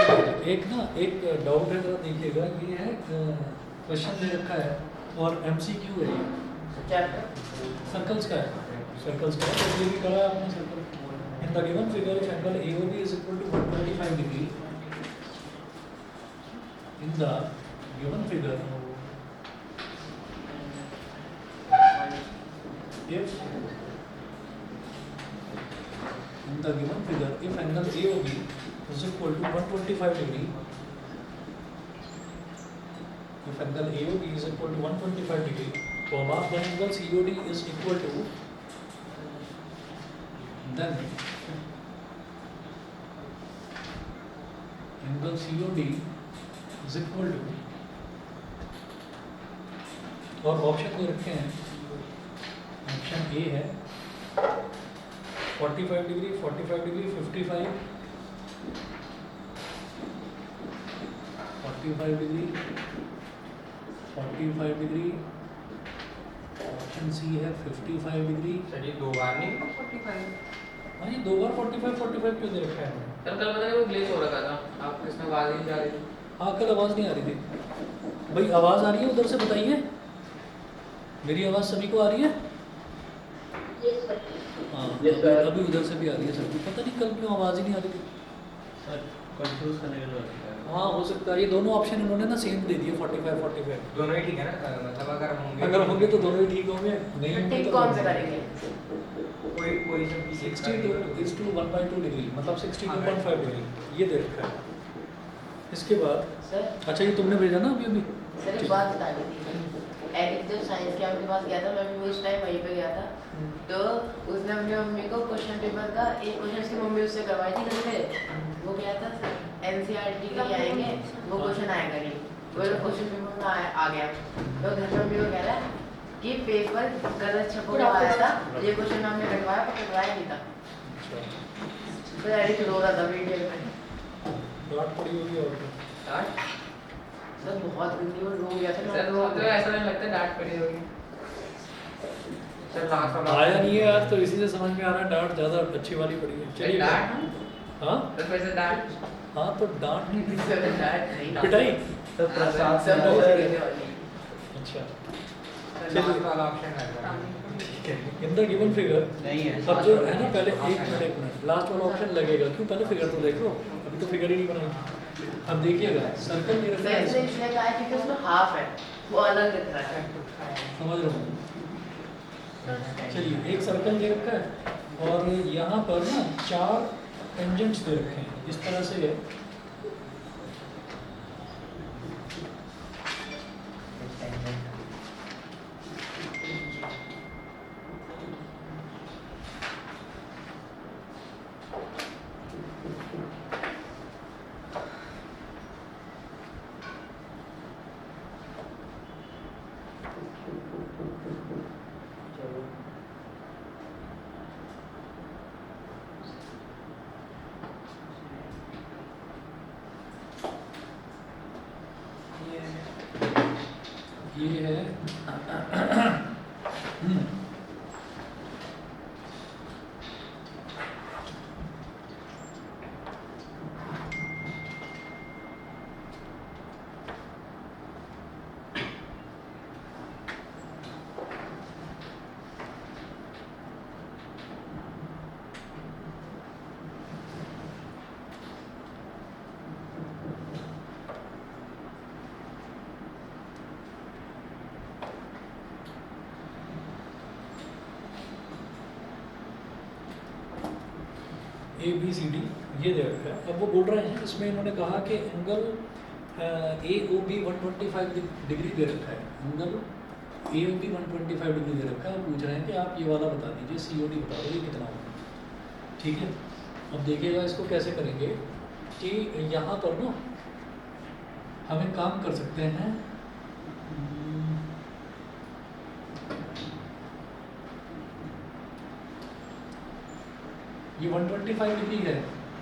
एक ना एक डाउट है, जरा देखिएगा। ये है क्वेश्चन दे रखा है और एमसीक्यू है ये। सर्कल्स का है, सर्कल्स का है। तो ये भी करा है आपने circle. In the given figure if angle AOB is equal to 125 degree, in the given figure if in the given figure if angle AOB is equal to 125 degree, if angle AOB is equal to 125 degree, तो above the angle COD is equal to, then angle COD is equal to, और option दे रखे हैं। Option A है 45 degree, 45 degree, 55, 45 degree, 45 degree. Option C है 55 degree. चलिए दो बार नहीं 45। हाँ, ये 2 बार 45 45 क्यों दे रखा है हमने? सर कल पता नहीं वो ग्लिच हो रखा था, आपको इसमें आवाज़ ही नहीं जा रही थी। हाँ, कल आवाज़ नहीं आ रही थी भाई। आवाज़ आ रही है उधर से, बताइए। मेरी आवाज़ सभी को आ रही है? हाँ, अभी उधर से भी आ रही है सबको। पता नहीं कल क्यों आवाज़ ही नहीं आ रही थी सर कंफ्यूज करने के लिए। हाँ, हो सकता है। ये दोनों ऑप्शन इन्होंने ना सेम दे दिए 45 45। दोनों ही ठीक है ना, मतलब अगर होंगे तो दोनों ही ठीक होंगे, नहीं होंगे ठीक तो कौन से करेंगे? कोई सब 62 is to 1/2 डिग्री, मतलब 62.5 डिग्री ये दे रखा है। इसके बाद सर अच्छा, ये तुमने भेजा ना अभी? सर एक बात बता दी थी। जब साइंस के आपके पास गया था, मैं भी उस टाइम वहीं पे गया था, तो उसने अपनी मम्मी को क्वेश्चन पेपर का एक क्वेश्चन उसकी मम्मी उससे करवाई थी घर पे। वो क्या था, NCERT के लिए आएंगे, वो क्वेश्चन आएगा नहीं, वो क्वेश्चन पेपर में आ गया। तो घर पे मम्मी को कह रहा है कि पेपर गलत छपा हुआ आया था, ये क्वेश्चन हमने कटवाया पर कटवाया नहीं था। तो डैडी रो रहा था वीडियो में। डांट पड़ी होगी और डांट सर बहुत गंदी और रो गया था। सर वो तो ऐसा नहीं लगता डांट पड़ी होगी। सर लास्ट वाला आया नहीं है आज, तो इसी से समझ में आ रहा है डांट ज़्यादा अच्छी वाली पड़ी है। चलिए डांट, हाँ सर वैसे डांट, हाँ, तो डांट नहीं, सर डांट नहीं, पिटाई। सर प्रसाद सर बहुत सर गंदी वाली। अच्छा, लास्ट वाला ऑप्शन है। ठीक है। इन द गिवन फिगर नहीं है। अब जो है ना, पहले एक मिनट लास्ट वाला ऑप्शन लगेगा क्यों? पहले फिगर तो देख लो, अभी तो फिगर ही नहीं बनाई। अब देखिएगा सर्कल की सर इसने इसलिए कहा है क्योंकि उसमें हाफ है, वो अलग दिख रहा है। समझ रहा हूँ। चलिए, एक सर्कल दे रखा है और यहाँ पर ना 4 टेंजेंट्स दे रखे हैं, इस तरह से है। ये है ABCD ये दे रखा है। अब वो बोल रहे हैं, इसमें इन्होंने कहा कि एंगल AOB 125 डिग्री दे रखा है। एंगल AOB 125 डिग्री दे रखा है। पूछ रहे हैं कि आप ये वाला बता दीजिए, COD बता दो ये कितना होगा। ठीक है, अब देखिएगा इसको कैसे करेंगे कि यहाँ पर ना हम एक काम कर सकते हैं। ये 125 डिग्री है,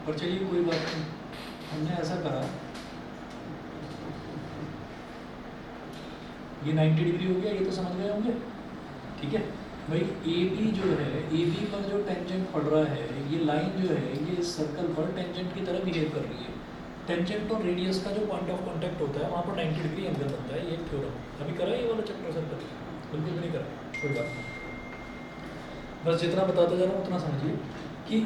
और चलिए कोई बात नहीं, हमने ऐसा करा, ये 90 डिग्री हो गया, ये तो समझ गए होंगे। ठीक है भाई, AB जो है, AB पर जो टेंजेंट पड़ रहा है, ये लाइन जो है ये इस सर्कल पर टेंजेंट की तरह बिहेव कर रही है। टेंजेंट और रेडियस का जो पॉइंट ऑफ कांटेक्ट होता है वहाँ पर 90 डिग्री एंगल बनता है, ये एक थ्योरम। अभी करा है ये वाला चैप्टर सर कभी? बिल्कुल भी नहीं करा, कोई बात नहीं। बस जितना बताते जा रहा हूँ उतना समझिए कि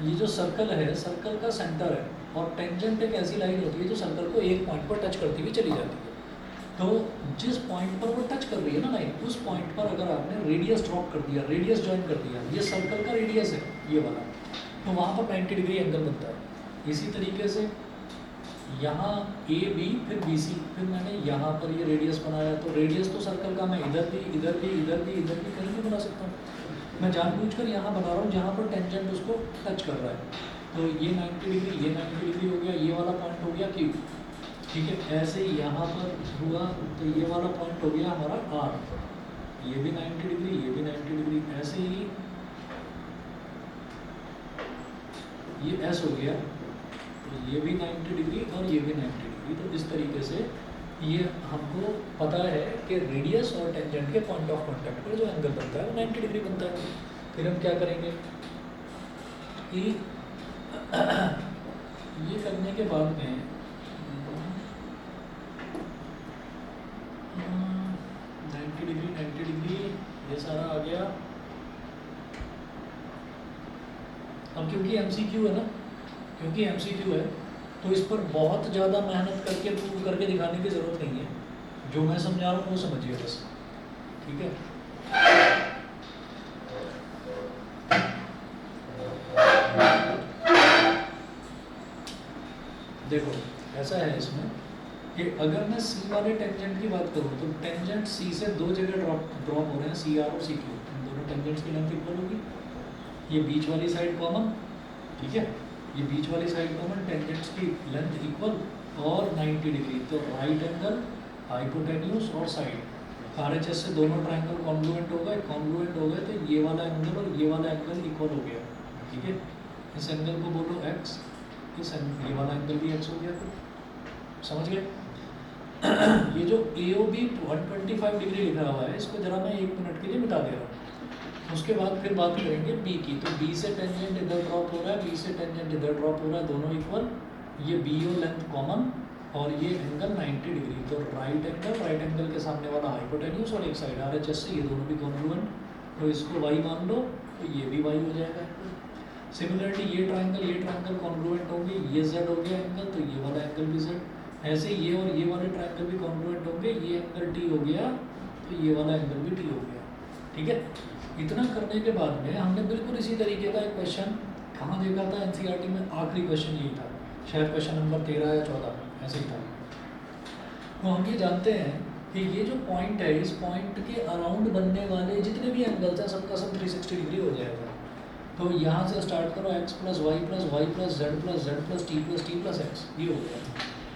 ये जो सर्कल है, सर्कल का सेंटर है और टेंजेंट एक ऐसी लाइन होती है जो सर्कल को एक पॉइंट पर टच करती हुई चली जाती है। तो जिस पॉइंट पर वो टच कर रही है ना लाइन, उस पॉइंट पर अगर आपने रेडियस ड्रॉप कर दिया, रेडियस ज्वाइन कर दिया, ये सर्कल का रेडियस है ये वाला, तो वहाँ पर 90 डिग्री एंगल बनता है। इसी तरीके से यहाँ ए बी फिर बी सी, फिर मैंने यहाँ पर ये रेडियस बनाया, तो रेडियस तो सर्कल का मैं इधर भी इधर भी इधर भी इधर भी कहीं भी बना सकता हूँ। मैं जानबूझकर यहाँ बना रहा हूँ जहाँ पर टेंजेंट उसको टच कर रहा है। तो ये 90 डिग्री, ये 90 डिग्री हो गया, ये वाला पॉइंट हो गया क्यू, ठीक है। ऐसे यहाँ पर हुआ तो ये वाला पॉइंट हो गया हमारा आर, ये भी 90 डिग्री, ये भी 90 डिग्री, ऐसे ही ये एस हो गया, तो ये भी 90 डिग्री और ये भी 90 डिग्री। तो इस तरीके से ये हमको पता है कि रेडियस और टेंजेंट के पॉइंट ऑफ कांटेक्ट पर जो एंगल बनता है वो 90 डिग्री बनता है। फिर हम क्या करेंगे कि ये करने के बाद में 90 डिग्री ये सारा आ गया। अब क्योंकि MCQ है ना, क्योंकि MCQ है तो इस पर बहुत ज़्यादा मेहनत करके प्रूव करके दिखाने की ज़रूरत नहीं है। जो मैं समझा रहा हूँ वो समझिए बस, ठीक है। देखो ऐसा है इसमें कि अगर मैं C वाले टेंजेंट की बात करूँ तो टेंजेंट C से दो जगह ड्रॉप हो रहे हैं, CR और CQ। इन दोनों टेंजेंट्स की लेंथ इक्वल होगी। ये बीच वाली साइड कॉमन, ठीक है, ये बीच वाली साइड कॉमन, टेंजेंट्स की लेंथ इक्वल और 90 डिग्री। तो राइट एंगल, हाइपोटेन्यूज और साइड, RHS से दोनों ट्रायंगल कॉन्ग्रुएंट हो गए, कॉन्ग्रुएंट हो गए तो ये वाला एंगल और ये वाला एंगल इक्वल हो गया, ठीक है। इस एंगल को बोलो x, ये वाला एंगल भी x हो गया। तो समझ गए? ये जो AOB 125 डिग्री लिखा हुआ है इसको जरा मैं 1 मिनट के लिए मिटा दे रहा हूँ। उसके बाद फिर बात करेंगे B की। तो B से टेंजेंट इधर ड्रॉप हो रहा है, B से टेंजेंट इधर ड्रॉप हो रहा है, दोनों इक्वल। ये BO लेंथ कॉमन और ये एंगल 90 डिग्री। तो राइट एंगल के सामने वाला हाइपोटेन्यूज और एक साइड RHS से, ये दोनों भी कॉन्ग्रुएंट। तो इसको y मान लो तो ये भी y हो जाएगा। सिमिलरली ये ट्रायंगल कॉन्ग्रुएंट होंगे, ये z हो गया एंगल तो ये वाला एंगल भी z। ऐसे ये और ये वाले ट्रायंगल भी कॉन्ग्रुएंट होंगे, ये एंगल t हो गया तो ये वाला एंगल भी t हो गया, ठीक है। इतना करने के बाद में हमने बिल्कुल इसी तरीके का एक क्वेश्चन कहाँ देखा था, NCERT में आखिरी क्वेश्चन यही था, शायद क्वेश्चन नंबर 13 या 14 ऐसे ही था। तो हम ये जानते हैं कि ये जो पॉइंट है, इस पॉइंट के अराउंड बनने वाले जितने भी एंगल्स हैं सबका सब 360 डिग्री हो जाएगा। तो यहाँ से स्टार्ट करो x + y + y + z + z + t + t + x, ये हो गया।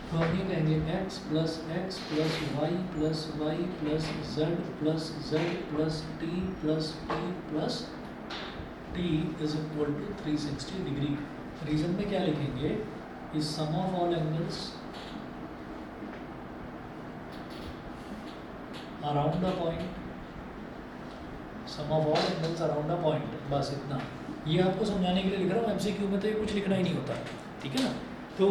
तो हम ये कहेंगे x + y + y + z + t + t is equal to 360 degree. Reason में क्या लिखेंगे, is sum of all angles around the point, sum of all angles around the point. बस इतना, ये आपको समझाने के लिए लिख रहा हूँ। MCQ में तो ये कुछ लिखना ही नहीं होता, ठीक है ना। तो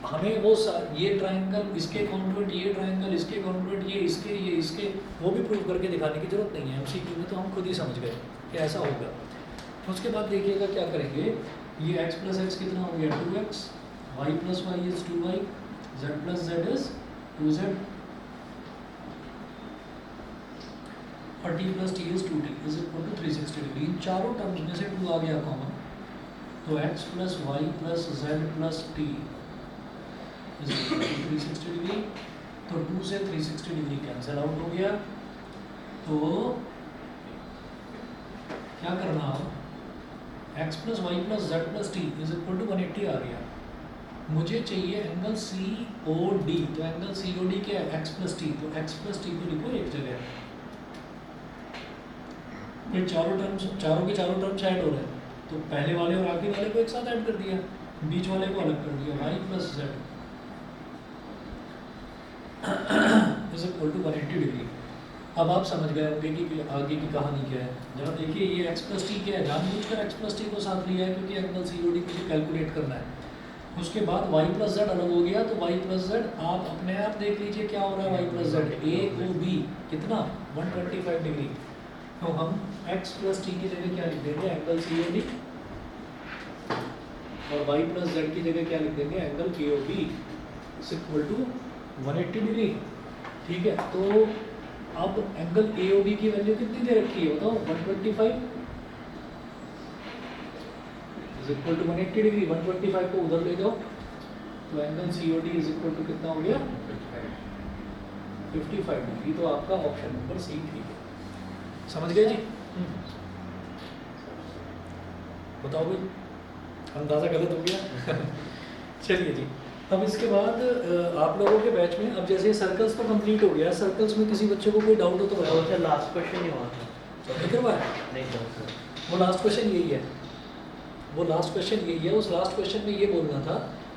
हमें वो ये ट्रायंगल इसके कॉन्ग्रुएंट, ये ट्रायंगल इसके कॉन्ग्रुएंट, ये इसके वो भी प्रूव करके दिखाने की जरूरत नहीं है। MCQ में तो हम खुद ही समझ गए कि ऐसा होगा। तो उसके बाद देखिएगा क्या करेंगे, ये x + x कितना हो गया 2x, y + y is 2y, z + z is 2z और t + t is 2t is equal to 360 degree. इन चारों टर्म्स में से 2 आ गया कॉमन, तो x + y + z + t is equal to 360 degree. तो 2 से 360 डिग्री कैंसिल आउट हो गया। तो क्या करना हो, x + y + z + t is equal to 180 आ गया। मुझे चाहिए एंगल COD, तो एंगल COD क्या है, x + t, तो x + t को लिखो एक जगह। फिर चारों के चारों टर्म्स ऐड हो रहे हैं, तो पहले वाले और आखिरी वाले को एक साथ ऐड कर दिया, बीच वाले को अलग कर दिया, y + z is equal to 180 degree. अब आप समझ गए होंगे कि आगे की कहानी क्या है। जरा देखिए, ये x + t क्या है, जानबूझकर x + t को साथ लिया है क्योंकि एंगल COD मुझे कैलकुलेट करना है। उसके बाद y प्लस जेड अलग हो गया, तो y प्लस जेड आप अपने आप देख लीजिए क्या हो रहा है। y plus Z A O B कितना 125 डिग्री, तो हम x प्लस टी की जगह क्या लिख देंगे, एंगल सी ओ डी, और y प्लस जेड की जगह क्या लिख देंगे, angle K O B is equal to 180 degree. ठीक है, तो अब एंगल ए ओ बी की वैल्यू कितनी दे रखी है बताओ, 125 इज इक्वल टू 180 डिग्री। 125 को उधर ले जाओ, तो angle C O D is equal to कितना हो गया, 55 डिग्री। तो आपका ऑप्शन नंबर सी ठीक है। समझ गए जी? बताओ भाई, अंदाजा गलत हो गया? चलिए जी, अब इसके बाद आप लोगों के बैच में अब जैसे सर्कल्स तो कंप्लीट हो गया, सर्कल्स में किसी बच्चे को कोई डाउट हो तो बताओ। सर लास्ट क्वेश्चन ही हुआ था। नहीं करवाया? नहीं सर। वो लास्ट क्वेश्चन यही है, वो लास्ट क्वेश्चन यही है। उस लास्ट क्वेश्चन में ये बोलना था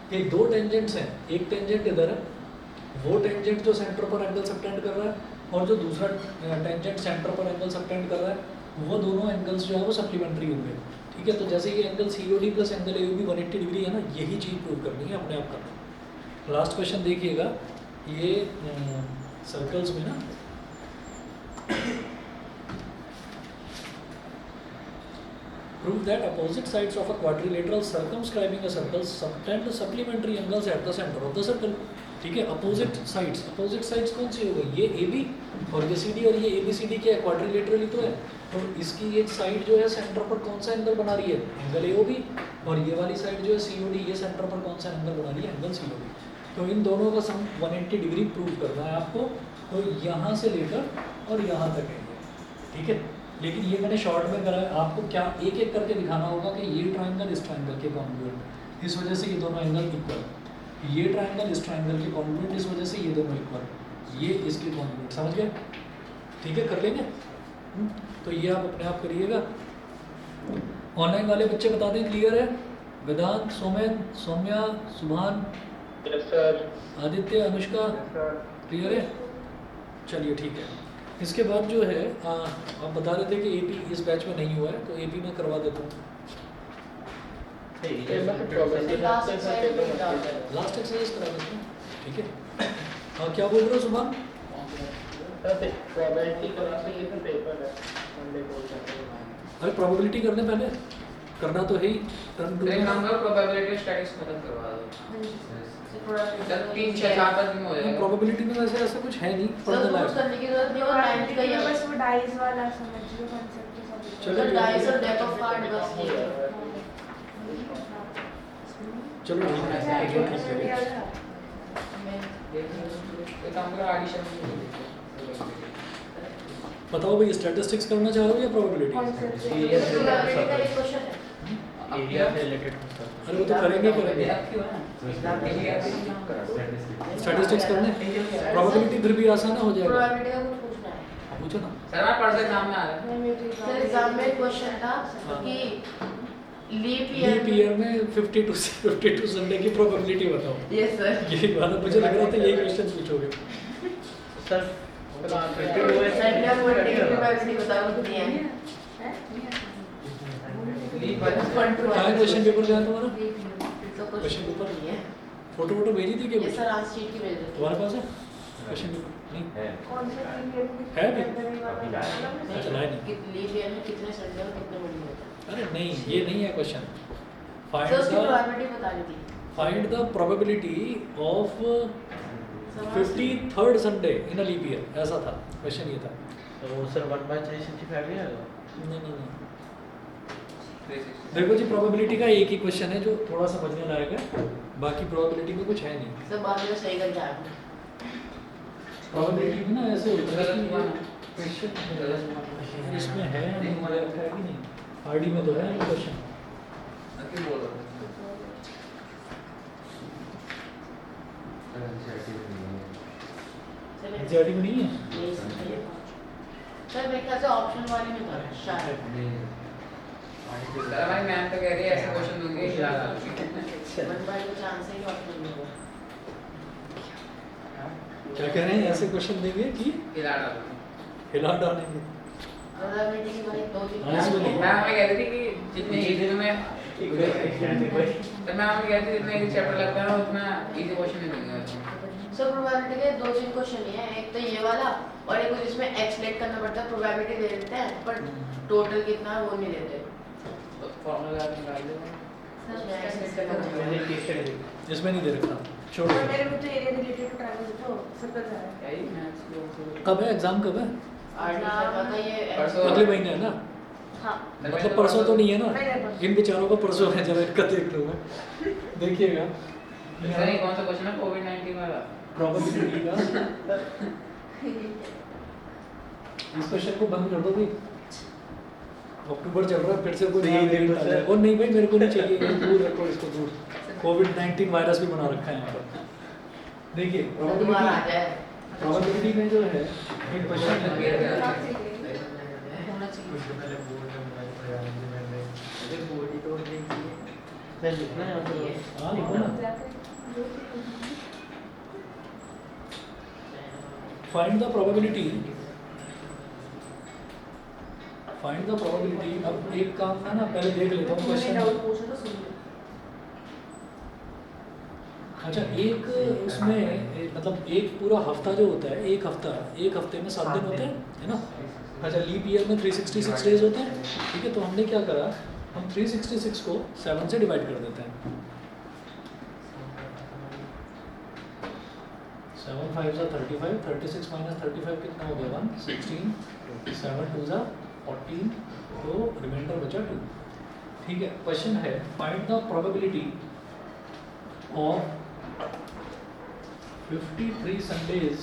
कि दो टेंजेंट्स हैं, एक टेंजेंट इधर है, वो टेंजेंट जो सेंटर पर एंगल सबटेंड कर रहा है, और जो दूसरा टेंजेंट सेंटर पर एंगल सबटेंड कर रहा है, वो दोनों एंगल्स जो है वो सप्लीमेंट्री होंगे। ठीक है, तो जैसे ये angle C O D plus angle A O B 180 degree है ना, यही चीज़ प्रूव करनी है, अपने आप करना। लास्ट क्वेश्चन देखिएगा, ये सर्कल्स में ना prove that opposite sides of a quadrilateral circumscribing a circle subtend supplementary angles at the center of the circle। ठीक है, अपोजिट साइड्स कौन सी हो गई, ये ए बी और ये सी डी, और ये ए बी सी डी क्या है, क्वाड्रिलेटरल ही तो है। तो इसकी ये साइड जो है सेंटर पर कौन सा एंगल बना रही है, एंगल ए ओ बी, और ये वाली साइड जो है सी ओ डी, ये सेंटर पर कौन सा एंगल बना रही है, एंगल सी ओ डी। तो इन दोनों का सम 180 डिग्री प्रूव करना है आपको। तो यहाँ से लेकर और यहाँ तक है, ठीक है। लेकिन ये मैंने शॉर्ट में करा है, आपको क्या एक एक करके दिखाना होगा कि ये ट्रायंगल इस ट्रायंगल के कॉन्ग्रुएंट, इस वजह से ये दोनों एंगल इक्वल, ये ट्रायंगल इस ट्रायंगल के कॉन्ग्रुएंट, इस वजह से ये दोनों इक्वल, ये इसके कॉन्ग्रुएंट। समझ गए? ठीक है, कर लेंगे। तो ये आप अपने आप करिएगा। ऑनलाइन वाले बच्चे बता दें क्लियर है? वेदांत, सोमेन, सौम्या, सुभान, आदित्य, अनुष्का, क्लियर है? चलिए ठीक है। इसके बाद जो है आप बता रहे थे कि एपी इस बैच में नहीं हुआ है, तो एपी में करवा देता हूँ। लास्ट एक्सरसाइज करा देता हूँ, ठीक है। हाँ, क्या बोल रहे हो सुभान? अरे प्रोबेबिलिटी करने पहले, करना तो है ही। टर्न टू एक काम करो, प्रोबेबिलिटी स्टैटिक्स खत्म करवा दो। चल 3 6 4 5 दिन में हो जाएगा। प्रोबेबिलिटी में वैसे ऐसा कुछ है नहीं, सर पढ़ने कुछ करने की जरूरत नहीं है, और 90 का ही है बस वो डाइस वाला समझ लो कांसेप्ट। चलो, सर डाइस और डेक ऑफ कार्ड बस ये है। चलो ठीक है। एक काम करो, एडिशन बताओ भाई, स्टैटिस्टिक्स करना चाहोगे या प्रोबेबिलिटी? प्रोबेबिलिटी का एक क्वेश्चन है। एरिया से रिलेटेड सर। अरे वो तो करेंगे ही करेंगे। स्टैटिस्टिक्स करने, प्रोबेबिलिटी फिर भी आसान हो जाएगा। प्रोबेबिलिटी का कुछ पूछना है। पूछो ना। सर मैं पढ़ से एग्जाम में आ रहा है। सर एग्जाम में क्वेश्चन था कि लीप ईयर में 52 संडे की प्रोबेबिलिटी बताओ। Yes sir. यही बात है, मुझे लग रहा था यही क्वेश्चन पूछोगे। सर संडे को प्रोबेबिलिटी बताओ कितनी है। लीप कहाँ क्वेश्चन पेपर गया तुम्हारा? तो क्वेश्चन क्वेश्चन पेपर नहीं है। फोटो वोटो भेजी थी क्या? ये सर आज शीट की भेज दो। तुम्हारे पास है क्वेश्चन पेपर? नहीं कौन सा पीरियड में है भी? अच्छा अच्छा, लाए नहीं। लीप ईयर में कितने संडे और कितने मंडे होते हैं। अरे नहीं, ये नहीं है क्वेश्चन। सर उसकी प्रोबेबिलिटी बता दी थी। Find the probability of 53rd Sunday in a leap year, ऐसा था क्वेश्चन। ये था। तो सर 1/365 नहीं आएगा? नहीं। देखो जी, प्रोबेबिलिटी का एक ही क्वेश्चन है जो थोड़ा समझने लायक है, बाकी प्रोबेबिलिटी में कुछ है नहीं। सब बाद में सही करके आया। प्रोबेबिलिटी में ना ऐसे होता है कि क्वेश्चन इसमें है नहीं, मुझे लगता है कि नहीं, आरडी में तो है नहीं क्वेश्चन। क्या बोल रहा चलिए एनसीईआरटी में नहीं है। यही सही है। सर मेरे ख्याल से ऑप्शन वाली में था शायद। सर भाई मैम तो कह रही है ऐसे क्वेश्चन दूंगी हिला डाल। 1/2 का चांस है कि ऑप्शन में होगा। क्या कह रहे हैं? ऐसे क्वेश्चन देंगे कि हिला डाल। हिला डालेंगे। प्रोबेबिलिटी की भाई 2 3 हाँ, इसमें नहीं। मैम हमें कह रही थी कि जितने इजी में तो मैं आपको कहती जितना इजी चैप्टर लगता है उतना इजी क्वेश्चन नहीं देंगे उसमें। सर प्रोबेबिलिटी के 2-3 क्वेश्चन ही है, एक तो ये वाला और एक जिसमें एक्स लेट करना पड़ता है, प्रोबेबिलिटी दे देते हैं पर टोटल कितना है वो नहीं देते। तो फॉर्मूला आप निकाल दो। इसमें एक्स लेट करना पड़ता है। मैंने केस स्टडी देखी। इसमें नहीं दे रखा, छोड़ और दो। मेरे को तो एरिया रिलेटेड टू ट्रायंगल तो सब कर रहा है। क्या ही मैथ्स लोग कब है एग्जाम, कब है? पता ये परसों। अगले महीने है ना? हाँ मतलब परसों तो नहीं है नहीं, ना? परसों। इन बेचारों का परसों है, जरा इनका देख लो मैं। देखिएगा सर ये कौन सा क्वेश्चन है कोविड-19 वाला? प्रोबेबिलिटी का इस क्वेश्चन को बंद कर दो भाई, अक्टूबर चल रहा है, फिर से कोई तो नया ये वेरिएंट देखो आ सर। जाए। और नहीं भाई मेरे को नहीं चाहिए, ये दूर रखो इसको, दूर। कोविड-19 वायरस भी बना रखा है यहाँ पर। देखिए दोबारा आ जाए प्रोबेबिलिटी में जो है एक क्वेश्चन है, होना चाहिए। मैं लिखना है आपको। हाँ लिखो ना। Find the probability, find the probability. अब एक काम ना पहले देख लेता हूँ मैंने क्वेश्चन। डाउट पूछा तो सुन लो। अच्छा एक उसमें मतलब एक पूरा हफ्ता जो होता है, एक हफ्ते में 7 दिन होते हैं, है ना? अच्छा लीप ईयर में 366 डेज होते हैं, ठीक है। तो हमने क्या करा, हम 366 को 7 से डिवाइड कर देते हैं। 7 5 35, 36 माइनस 35 कितना हो गया 1, 16, 7 2 14, तो रिमाइंडर बचा 2। ठीक है, क्वेश्चन है find the probability of 53 Sundays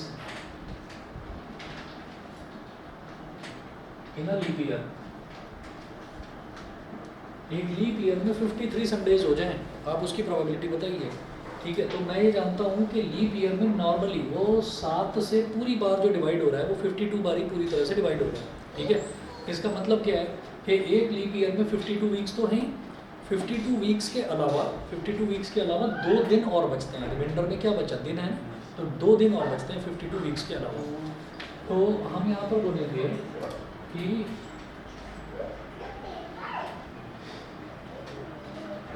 in a leap year. एक लीप ईयर में 53 संडेज हो जाएं, आप उसकी प्रोबेबिलिटी बताइए। ठीक है, तो मैं ये जानता हूँ कि लीप ईयर में नॉर्मली वो 7 से पूरी बार जो डिवाइड हो रहा है वो 52 बारी पूरी तरह से डिवाइड हो रहा है। ठीक है, इसका मतलब क्या है कि एक लीप ईयर में 52 वीक्स तो हैं, 52 वीक्स के अलावा 2 दिन और बचते हैं। रिमाइंडर में क्या बचा, दिन है, तो 2 दिन और बचते हैं 52 वीक्स के अलावा। तो हम यहाँ पर बोलेंगे कि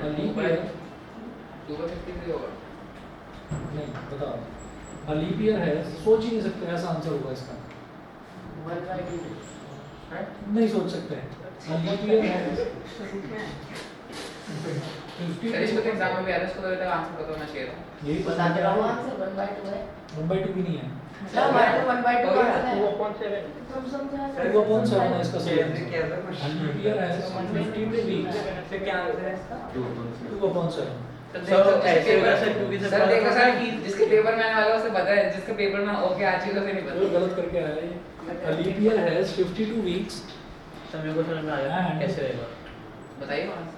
लीप ईयर 253 होगा। नहीं बताओ, लीप ईयर है, सोच ही नहीं सकते ऐसा आंसर होगा इसका, 1/2 नहीं सोच सकते हैं। लीप ईयर है सर इसको तो एग्जाम में भी आ रहा है, इसको तो तक आंसर पता होना चाहिए था। यही बता दे रहा हूँ आंसर 1/2 है। 1/2 भी नहीं है, सर 1/2 का आंसर है। तुम समझा 2/7 है इसका सही कैसे क्या था आंसर। लीप ईयर है 52 वीक्स, से क्या आंसर है इसका 2/7। सर ऐसे होगा सर, क्योंकि सर देखो सर कि जिसके पेपर में आने वाला है उसे पता है, जिसके पेपर में ओके आज चीजों से नहीं वो पता। गलत करके आया है ये। लीप ईयर है 52 वीक्स सर मेरे को समझ में आया And- कैसे रहेगा। बताइए आंसर।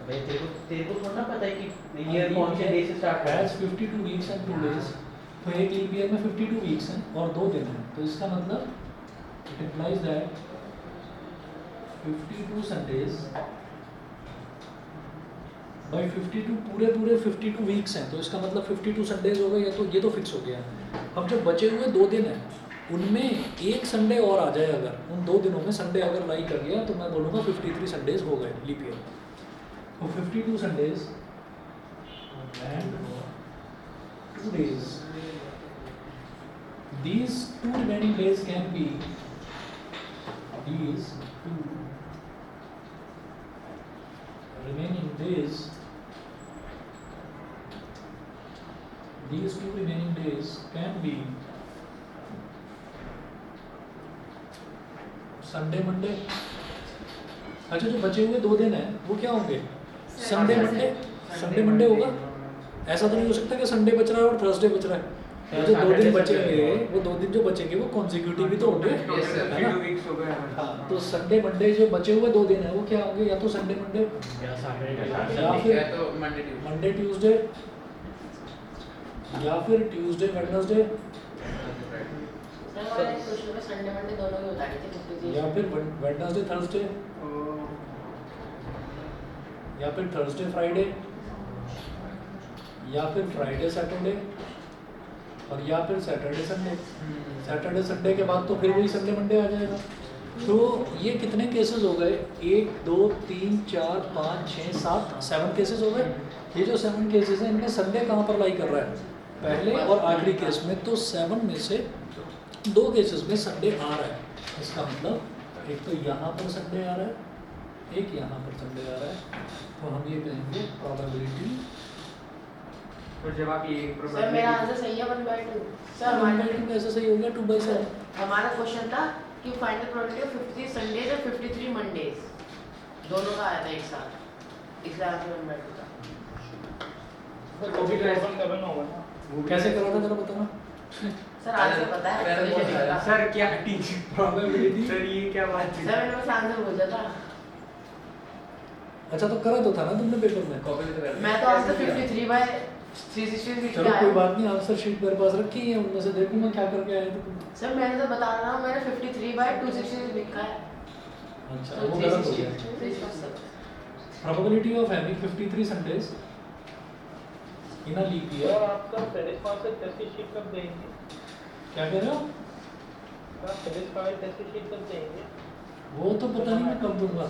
भाई तेरे को थोड़ा ना पता है कि ईयर कौन से डे से स्टार्ट है। has 52 weeks and 2 days. तो एक लीप ईयर में 52 वीक्स हैं और 2 दिन हैं, तो इसका मतलब it implies that 52 Sundays by 52 पूरे 52 वीक्स हैं, तो इसका मतलब 52 संडेज हो गए, या तो ये तो फिक्स हो गया। अब जो बचे हुए 2 दिन हैं उनमें एक संडे और आ जाए, अगर उन 2 दिनों में संडे अगर लाई कर गया तो मैं बोलूँगा 53 संडेज हो गए लीप ईयर। तो 52 Sundays and 2 days. These 2 remaining days can be these 2 remaining days. These 2 remaining days can be Sunday, Monday. अच्छा, जो बचे हुए 2 दिन हैं वो क्या होंगे? संडे मंडे होगा। ऐसा तो नहीं हो सकता कि संडे बच रहा है और थर्सडे बच रहा है। वो जो 2 दिन बचेंगे, वो 2 दिन जो बचेंगे वो कॉन्जिक्यूटिव भी तो होंगे, Yes, sir. है ना? 52 वीक्स हो गए हाँ, तो संडे मंडे जो बचे हुए 2 दिन हैं वो क्या होंगे? या तो संडे मंडे, या सैटरडे या फिर या तो मंडे ट्यूसडे। मंडे ट्यूसडे, या फिर ट्यूसडे वेडनेसडे, सर वाले क्वेश्चन में संडे मंडे दोनों ही बता रहे थे 53। या फिर वेडनेसडे थर्सडे, या फिर थर्सडे फ्राइडे, या फिर फ्राइडे सैटरडे, और या फिर सैटरडे संडे। सैटरडे संडे के बाद तो फिर वही संडे मंडे आ जाएगा। तो ये कितने केसेस हो गए? 1 2 3 4 5 6 7 7 केसेस हो गए। ये जो 7 केसेस हैं इनमें संडे कहाँ पर लाई कर रहा है? पहले और आखिरी केस में। तो 7 में से 2 केसेस में संडे आ रहा है। इसका मतलब एक तो यहाँ पर संडे आ रहा है, एक यहाँ पर संडे आ रहा है। तो हम ये कहेंगे प्रोबेबिलिटी। तो जब आप ये सर मेरा आंसर सही है 1/2। सर हमारा कैसे सही हो गया? 2/7। हमारा क्वेश्चन था कि find the probability of 53 Sundays और 53 मंडेज, दोनों का आया था एक साथ, इसलिए आंसर 1/2 था। कॉपी तो ऐसा करना होगा ना। कैसे करा था जरा बताना। सर आंसर पता है solution नहीं पता। सर क्या टीच प्रोबेबिलिटी। सर ये क्या बात थी? सर मैंने बस आंसर बोला था। अच्छा तो करा तो था ना तुमने पेपर में? मैं तो आंसर 53/360 लिख के चलो कोई आया। बात नहीं, आंसर शीट मेरे पास रखी है, उनमें से देखूंगा क्या करके आए थे तुम। सर मैंने तो बता रहा हूँ, मैंने 53/260 लिखा है। अच्छा तो वो गलत हो 360 गया। 360 probability of having 53 Sundays in a leap year. आपका सेटिस्फाइड टेस्ट शीट कब देंगे? क्या कह रहे हो? आप सेटिस्फाइड टेस्ट शीट कब देंगे? वो तो पता नहीं मैं कब दूंगा।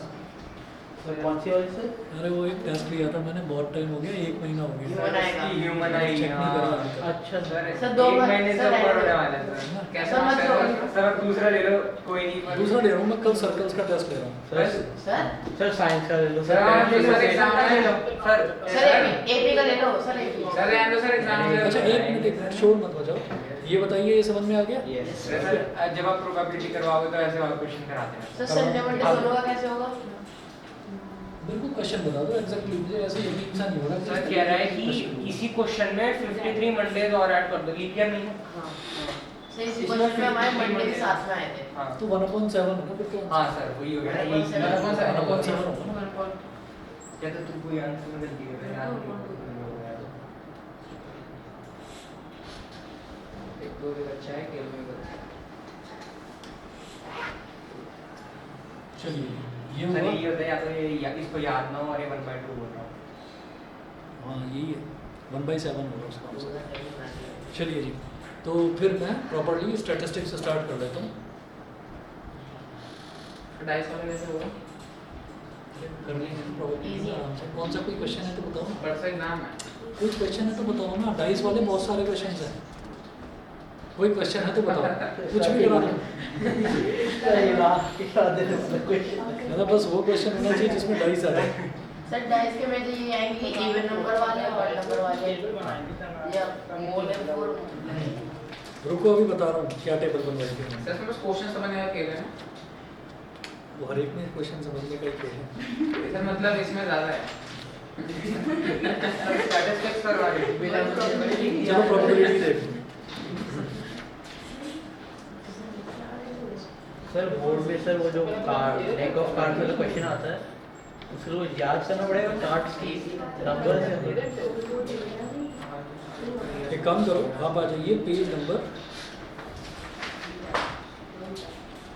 सर कौन सी वाली सर? अरे वो एक टेस्ट लिया था मैंने, बहुत टाइम हो गया, 1 महीना हो गया। Human आएगा। ह्यूमन आई चेक नहीं करा अभी तक। अच्छा सर। सर, 2 एक महीने से सर, ऊपर होने वाला है सर। कैसा सर, मत सर? करो। सर आप दूसरा ले लो, कोई नहीं। दूसरा ले रहा हूँ मैं, कल सर्कल्स का टेस्ट ले रहा हूँ। सर सर साइंस का ले लो सर आप सर। दूसरा एग्जाम का ले लो सर। सर एपी का ले लो सर, एपी। सर रहने दो सर एग्जाम में। अच्छा एक मिनट शोर मत बजाओ। ये बताइए, ये समझ में आ गया? यस सर जब आप प्रोबेबिलिटी करवाओगे तो ऐसे वाला क्वेश्चन कराते हैं। सर संडे मंडे दोनों का कैसे होगा? बिल्कुल क्वेश्चन बता दो एग्जैक्टली, मुझे ऐसे यकीन सा नहीं हो रहा। सर कह रहा है कि इसी क्वेश्चन में 53 मंडेज और ऐड कर दो, लीप ईयर नहीं है। हाँ सर, इसी क्वेश्चन में हमारे मंडे भी साथ में आए थे। हाँ तो 1/7 है ना फिर तो। हाँ सर वही हो गया ना, यही 1/7 1/7 होगा ना। क्या तो तू कोई आंसर में गलती कर रहा है? एक दो भी बच्चा है, खेल में बच्चा है। चलिए ये सर हुआ। ये होता है या तो ये या इसको याद ना हो और ये 1/2 बोल रहा हूँ। हाँ यही है, 1/7 होगा उसका आंसर। चलिए जी, तो फिर मैं प्रॉपर्ली स्टैटिस्टिक्स से स्टार्ट कर लेता हूँ। डाइस वाले कैसे होगा? कर लेंगे प्रॉपर्ली Easy है। आराम से। कौन सा कोई क्वेश्चन है तो बताओ ना। परसों एग्जाम है। कोई क्वेश्चन है तो बताओ ना। डाइस वाले बहुत सारे क्वेश्चन हैं। कोई क्वेश्चन है तो बताओ, कुछ भी करा दो। मतलब बस वो क्वेश्चन होना चाहिए जिसमें डाइस आ जाए। सर डाइस के में तो ये आएंगे इवन नंबर वाले और नंबर वाले, या मोर देन 4। रुको अभी बता रहा हूँ क्या टेबल बनवाएंगे। सर इसमें बस क्वेश्चन समझने का खेल है ना? वो हर एक में क्वेश्चन समझने का ही खेल है। सर मतलब इसमें ज्यादा है। स्टैटिस्टिक्स करवा रहे हैं। चलो प्रोबेबिलिटी देखो। सर बोर्ड में सर वो जो कार्ड डेक ऑफ कार्ड में जो क्वेश्चन आता है उसको रोज याद करना पड़ेगा, चार्ट्स की नंबर से। एक काम करो, आप आ जाइए पेज नंबर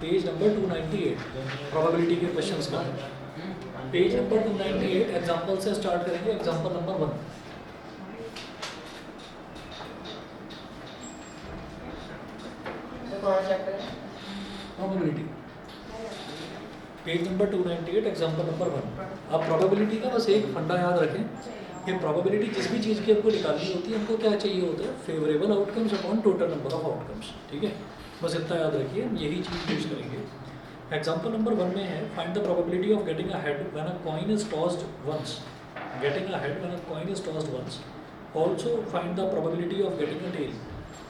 298 प्रोबेबिलिटी के क्वेश्चंस का। पेज नंबर 298 एग्जांपल से स्टार्ट करेंगे। Example number 1। तो कौन सा चैप्टर है? Probability page number 298 example number 1। आप प्रोबेबिलिटी का बस एक फंडा याद रखें कि प्रोबेबिलिटी जिस भी चीज़ की आपको निकालनी होती है, हमको क्या चाहिए होता है? Favourable outcomes upon total number of outcomes. ठीक है, बस इतना याद रखिए, हम यही चीज़ यूज करेंगे। एग्जांपल नंबर 1 में है find the probability of getting a head when a coin is tossed once. Getting a head when a coin is tossed once. Also find the probability of getting a tail.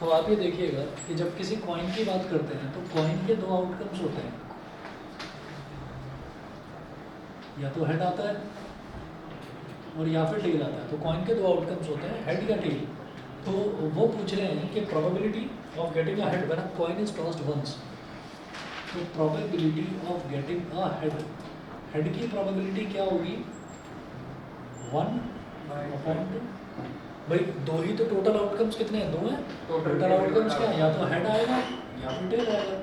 अब आप ये देखिएगा कि जब किसी coin की बात करते हैं तो कॉइन के 2 आउटकम्स होते हैं, या तो हेड आता है और या फिर टेल आता है। तो कॉइन के 2 आउटकम्स होते हैं, हेड या टेल। तो वो पूछ रहे हैं कि probability of getting a head when a coin is tossed once. तो probability of getting a head, head की प्रोबेबिलिटी क्या होगी? 1/2। भाई 2 ही तो टोटल आउटकम्स कितने हैं? 2 हैं। टोटल आउटकम्स क्या है? या तो हेड आएगा या फिर टेल आएगा।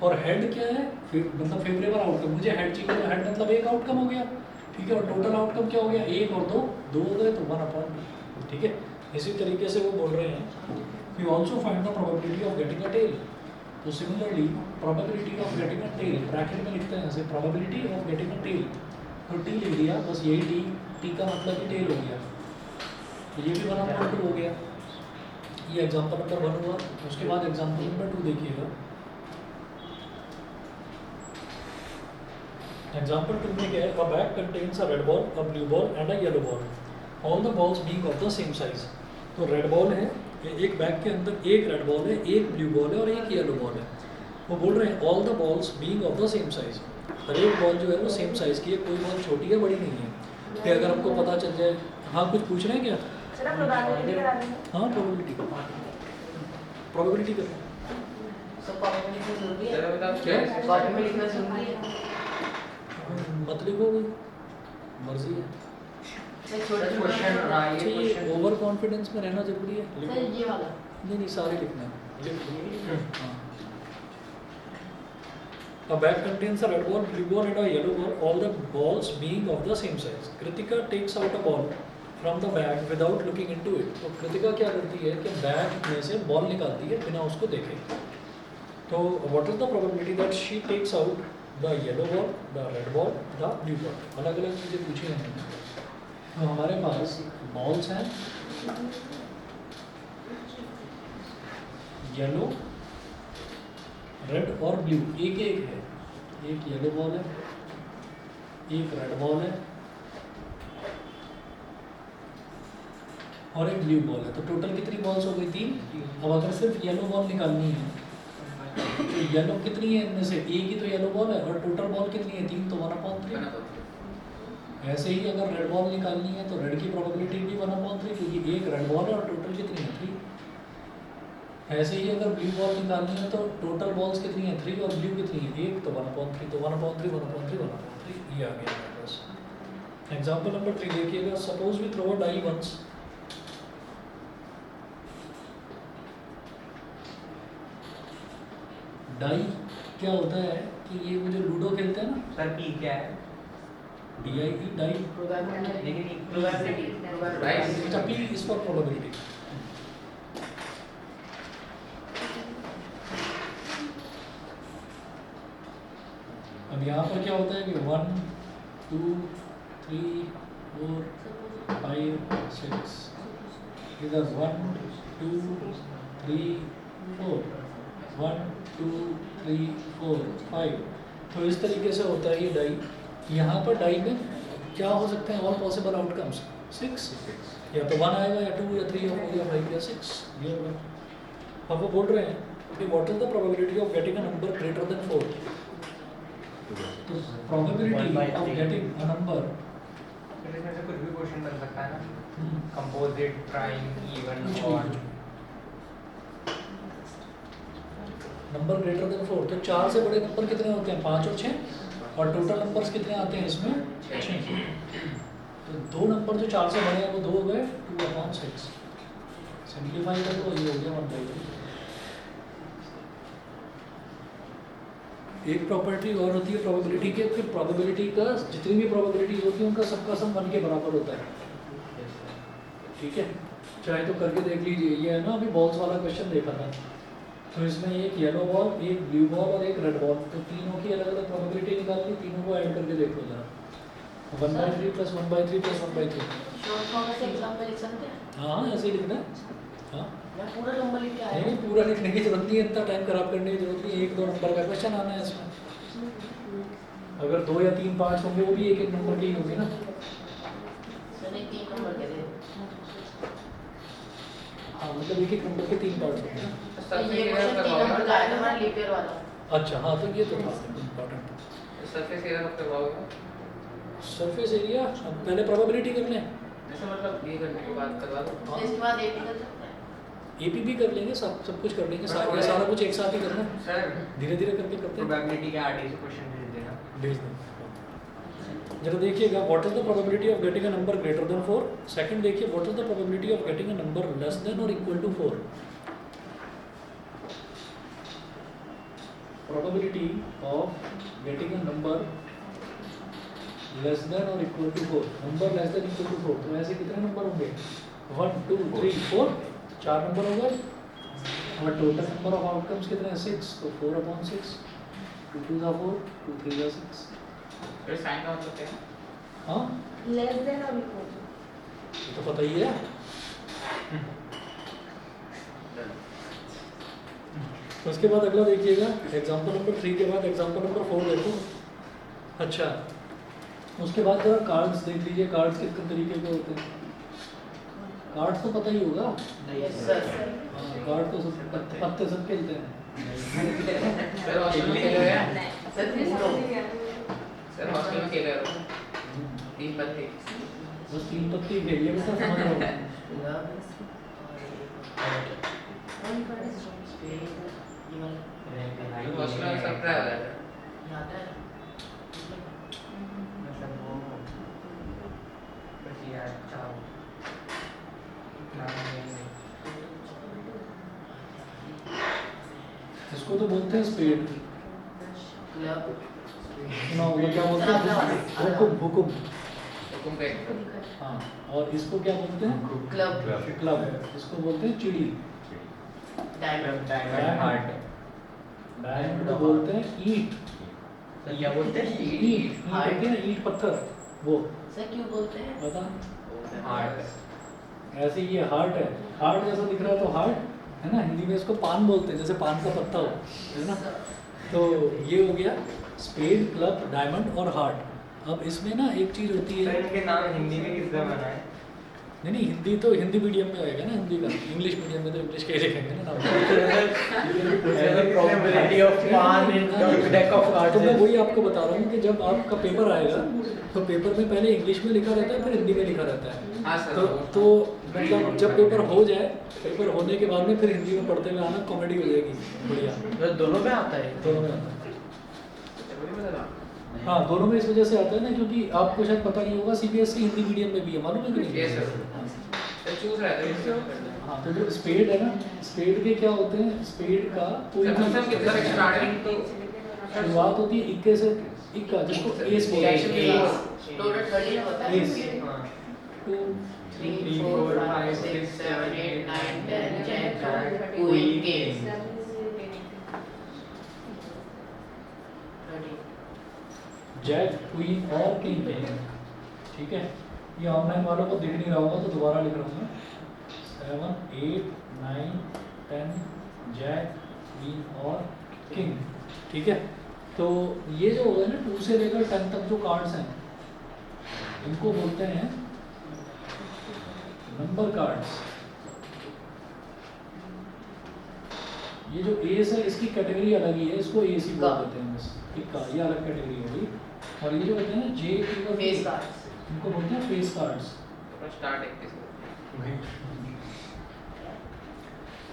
और हेड क्या है? मतलब फेवरेबल आउटकम। मुझे हेड चाहिए तो हेड मतलब एक आउटकम हो गया, ठीक है। और टोटल आउटकम क्या हो गया? 1 और 2 हो गए तो 1/2, ठीक है। इसी तरीके से वो बोल रहे हैं we also find the probability of getting a tail. तो similarly probability of getting a tail bracket में लिखते हैं ऐसे probability of getting a tail, तो टी लिख दिया बस, यही टी का मतलब ही टेल हो गया, तो ये भी 1/2 हो गया। ये एग्जांपल नंबर 1 हुआ। उसके बाद एग्जांपल नंबर 2 देखिएगा। एग्जांपल 2 में क्या है, अ bag contains a red ball, a blue ball and a yellow ball, all the balls being of the same size. तो रेड बॉल है, एक बैग के अंदर एक रेड बॉल है, एक ब्लू बॉल है और एक येलो बॉल है। वो बोल रहे हैं all the balls being of the same size, हर एक बॉल जो है वो सेम साइज की है, कोई बॉल छोटी है बड़ी नहीं है। तो अगर हमको पता चल जाए, हाँ कुछ पूछ रहे हैं क्या? सर आप प्रोबेबिलिटी करा देंगे। हाँ प्रोबेबिलिटी कर सब कॉपी में लिखना जरूरी है। चलो बताओ क्या है? कॉपी में लिखना जरूरी है। मत लिखो भाई, मर्जी है। सर छोटे क्वेश्चन हाँ ये अच्छा, ये क्वेश्चन ओवर कॉन्फिडेंस में रहना जरूरी है, सर लिखो। ये वाला नहीं सारे लिखना है। हाँ। A bag contains a red ball, blue ball and a yellow ball, all the balls being of the same size. Kritika takes out a ball from the bag without looking into it. तो कृतिका क्या करती है कि bag में से ball निकालती है बिना उसको देखे। तो what is the probability that she takes out the yellow ball, the red ball, the blue ball? अलग अलग चीज़ें पूछी हैं हमने। तो हमारे पास बॉल्स हैं, येलो, रेड और ब्लू, एक एक है, एक येलो बॉल है, एक रेड बॉल है और एक ब्लू बॉल है। तो टोटल कितनी बॉल्स हो गई? 3। अब अगर सिर्फ येलो बॉल निकालनी है तो येलो कितनी है इनमें से? एक ही तो येलो बॉल है और टोटल बॉल कितनी है? 3, तो 1/3। ऐसे ही अगर रेड बॉल निकालनी है तो रेड की प्रोबेबिलिटी भी 1/3, क्योंकि एक रेड बॉल है और टोटल कितनी है? 3। ऐसे ही अगर ब्लू बॉल निकालनी है तो टोटल बॉल्स कितनी है? 3 और ब्लू कितनी है? 1, तो 1/3, तो 1/3, 1/3, 1/3, ये आ गया हमारे पास। एग्जाम्पल नंबर 3 देखिएगा। Suppose we throw a die once, die क्या होता है कि ये वो जो लूडो खेलते हैं ना, सर पी क्या है? DIE, die. प्रोबेबिलिटी लेकिन प्रोबेबिलिटी अच्छा, P इज फॉर प्रोबेबिलिटी। अब यहाँ पर क्या होता है कि 1 2 3 4 5 6, इधर 1 2 3 4, 1 2 3 4 5। तो इस तरीके से होता है ये डाई। यहाँ पर डाई में क्या हो सकते हैं ऑल पॉसिबल आउटकम्स? 6, या तो 1 आएगा या 2 या 3 या 4 या 5 या 6, ये होगा। अब वो बोल रहे हैं कि what is the probability of getting a number greater than 4? तो probability of getting a number, फिर इसमें से कुछ भी क्वेश्चन बन सकता है ना, composite, prime, even, odd. Number greater than 4, तो 4 से बड़े नंबर कितने होते हैं? 5 और 6, और टोटल नंबर्स कितने आते हैं इसमें? 6। तो 2 नंबर जो 4 से बड़े हैं वो 2 हो गए, 2/6। सिंप्लीफाई कर लो, ये हो गया 1/2। एक प्रॉपर्टी और होती है प्रोबेबिलिटी के, फिर प्रोबेबिलिटी का जितनी भी प्रोबेबिलिटी होती है उनका सबका सम 1 के बराबर होता है। ठीक है, चाहे तो करके देख लीजिए। ये है ना, अभी बॉल्स वाला क्वेश्चन देखा था, तो इसमें एक येलो बॉल, एक ब्लू बॉल और एक रेड बॉल, तो तीनों की अलग अलग प्रोबेबिलिटी निकाल ली, तीनों को ऐड करके देख लो जरा। 1/3 + 1/3 + 1/3। शॉर्ट फॉर्म में से एग्जाम में लिख सकते हैं। हाँ ऐसे ही लिखना है। हाँ मैं पूरा नंबर लिख के आया नहीं, पूरा लिखने की जरूरत नहीं है, इतना टाइम खराब करने की जरूरत नहीं है। 1-2 नंबर का क्वेश्चन आना है इसमें। अगर 2 या 3 पार्ट्स होंगे वो भी एक एक नंबर की ही होगी ना। सर नहीं 3 नंबर के थे। हाँ मतलब एक एक नंबर के 3 पार्ट्स होंगे ना। सरफेस ये एरिया क्वेश्चन 3 करवाओगे नंबर का आया था हमारा लीप ईयर वाला। अच्छा हाँ, तो ये तो था इम्पोर्टेंट। सरफेस एरिया कब करवाओगे? सरफेस एरिया पहले प्रोबेबिलिटी कर लें, ऐसा मतलब ये करने के बाद करवा दो। इसके बाद AP कर सकते हैं। AP भी कर लेंगे, सब कुछ कर लेंगे, सारा कुछ एक साथ ही करना है, सर धीरे धीरे करके करते हैं। प्रोबेबिलिटी के RD से क्वेश्चन भेज देना। भेज दें। जरा देखिएगा, what is the probability of getting a number greater than 4। Second देखिए, what is the probability of getting a number less than और equal to 4। Probability of getting a number less than और equal to 4, number less than equal to 4, तो ऐसे कितने number होंगे? 1 2 3 4, 4 number हो गए। और टोटल नंबर ऑफ आउटकम्स कितने हैं 6, तो 4/6, 2 2 4, 2 3 6। फिर साइन का मतलब क्या है? हाँ लेस देन और इक्वल ये तो पता ही है। उसके बाद अगला देखिएगा, एग्जाम्पल नंबर 3 के बाद एग्जाम्पल नंबर 4 देखो। अच्छा, उसके बाद जरा कार्ड्स देख लीजिए, कार्ड्स कितने तरीके के होते हैं। कार्ड्स तो पता ही होगा। यस सर हाँ, कार्ड तो सब पत्ते सब खेलते हैं। सर हॉस्टल में खेले हुए हैं? सर पूरा सर हॉस्टल में खेले हुए हैं? 3 पत्ते। बस 3 पत्ते ही खेलिए बेटा, समझ रहे हो। वन कार्ड इज स्पेस ये वाला हॉस्टल में सब ट्राई हो जाता है। ये आता है मतलब वो बस यार चाहो नाम नहीं इसको तो बोलते हैं स्पेड। क्लब सुना होगा क्या बोलते हैं, हुकुम हुकुम। हुकुम का एक हाँ, और इसको क्या बोलते हैं, क्लब क्लब। इसको बोलते हैं चिड़ी। डायमंड डायमंड को बोलते हैं ईंट। सर क्या बोलते हैं? ईंट ईंट होती है ना, ईंट पत्थर, वो सर क्यों बोलते हैं बता। हार्ट ऐसे ये हार्ट है, हार्ट जैसा दिख रहा है तो हार्ट है ना। हिंदी में इसको पान बोलते हैं, जैसे पान का पत्ता हो, है ना। तो ये हो गया स्पेड, क्लब, डायमंड और हार्ट। अब इसमें ना एक चीज होती सर है, इनके नाम हिंदी में किस तरह बना है? नहीं हिंदी तो हिंदी मीडियम में होएगा ना, हिंदी का। इंग्लिश मीडियम में तो इंग्लिश के ही लिखेंगे ना नाम। Probability of पान in deck of cards तो मैं is- वही आपको बता रहा हूँ कि जब आपका पेपर आएगा तो पेपर में पहले इंग्लिश में लिखा रहता है, फिर हिंदी में लिखा रहता है। हाँ सर। तो मतलब जब पेपर हो जाए, पेपर होने के बाद में फिर हिंदी में पढ़ते हुए आना, कॉमेडी हो जाएगी बढ़िया। तो दोनों में आता है। दोनों में आता है। हाँ, दोनों में इस वजह से आता है ना, क्योंकि आपको शायद पता नहीं होगा, सीबीएसई हिंदी मीडियम में भी है, मालूम है कि नहीं? Yes, sir. सर चूज रहा था। हाँ, तो जो स्पेड है ना, स्पेड के क्या होते हैं, स्पेड का कोई भी स्टार्टिंग तो शुरुआत होती है इक्के से, इक्का जिसको एस बोलते हैं। टोटल 30 होता है ace. 2 3 4 5 6 7 8 9 10 jack queen king 30 jack, queen और किंग। ठीक है, ये ऑनलाइन वालों को दिख नहीं रहा होगा तो दोबारा लिख रहा हूँ मैं। 7 8 9 10 जैक, क्वीन और किंग। ठीक है, तो ये जो होगा ना 2 से लेकर 10 तक जो कार्ड्स हैं, इनको बोलते हैं नंबर कार्ड्स। ये जो एस है, इसकी कैटेगरी अलग ही है, इसको एस ही बोल देते हैं बस। इक्का, ये अलग कैटेगरी होगी। और ये जो होते हैं ना जे, फेस कार्ड्स इनको बोलते हैं फेस कार्ड्स। स्टार्ट 21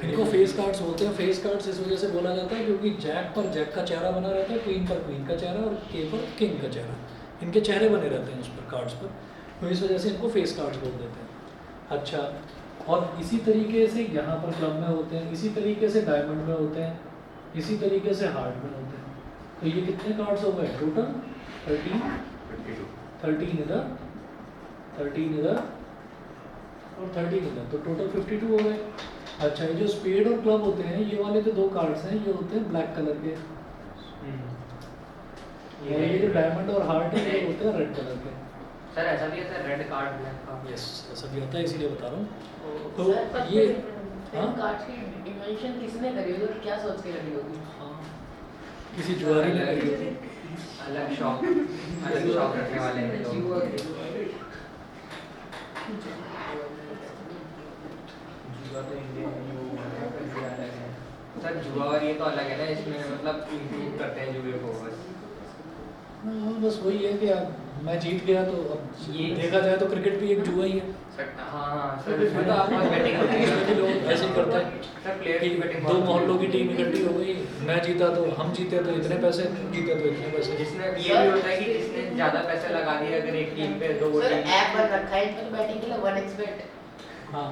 इनको फेस कार्ड्स बोलते हैं। फेस कार्ड्स इस वजह से बोला जाता है क्योंकि जैक पर जैक का चेहरा बना रहता है, क्वीन पर क्वीन का चेहरा और के पर किंग का चेहरा, इनके चेहरे बने रहते हैं उस पर, कार्ड्स पर। तो इस वजह से इनको फेस कार्ड्स बोल देते हैं। अच्छा, और इसी तरीके से यहाँ पर क्लब में होते हैं, इसी तरीके से डायमंड में होते हैं, इसी तरीके से हार्ट में होते हैं। तो ये कितने कार्ड्स हो गए टोटल? 13 इधर, 13 इधर और 13 इधर, तो टोटल 52 हो गए। अच्छा, ये जो स्पेड और क्लब होते हैं, ये वाले जो 2 कार्ड्स हैं, ये होते हैं ब्लैक कलर के। और ये जो डायमंड और हार्ट है, ये होते हैं रेड कलर के। सर ऐसा भी है sir, red card black card. Yes, ऐसा भी होता है, इसीलिए बता रहा हूँ। तो सर पर ये हाँ कार्ड की इन्वेंशन किसने करी होगी और क्या सोच के करी होगी हाँ, किसी जुआरी ने करी होगी। अलग शौक रखने वाले हैं लोग। जुआ तो इंडिया में वो अलग है सर। जुआ और ये तो अलग है ना, इसमें मतलब इंक्लूड करते हैं जुए को बस। हाँ, बस वही है कि अब मैं जीत गया तो अब ये देखा जाए तो क्रिकेट भी एक जुआ ही है। सट्टा। हाँ सर, इसमें तो आप बैटिंग करते इसमें भी हैं। लोग ऐसे ही करते हैं सर प्लेयर कि की बैटिंग 2 मोहल्लों की टीम इकट्ठी हो गई, मैं जीता तो हम जीते तो इतने पैसे, तुम जीते तो इतने पैसे। जिसने ये भी होता है कि जिसने ज्यादा पैसे लगा दिए अगर एक टीम पे, 2 सर टीम। ऐप बन रखा है इनकी बैटिंग के लिए 1xbet हाँ,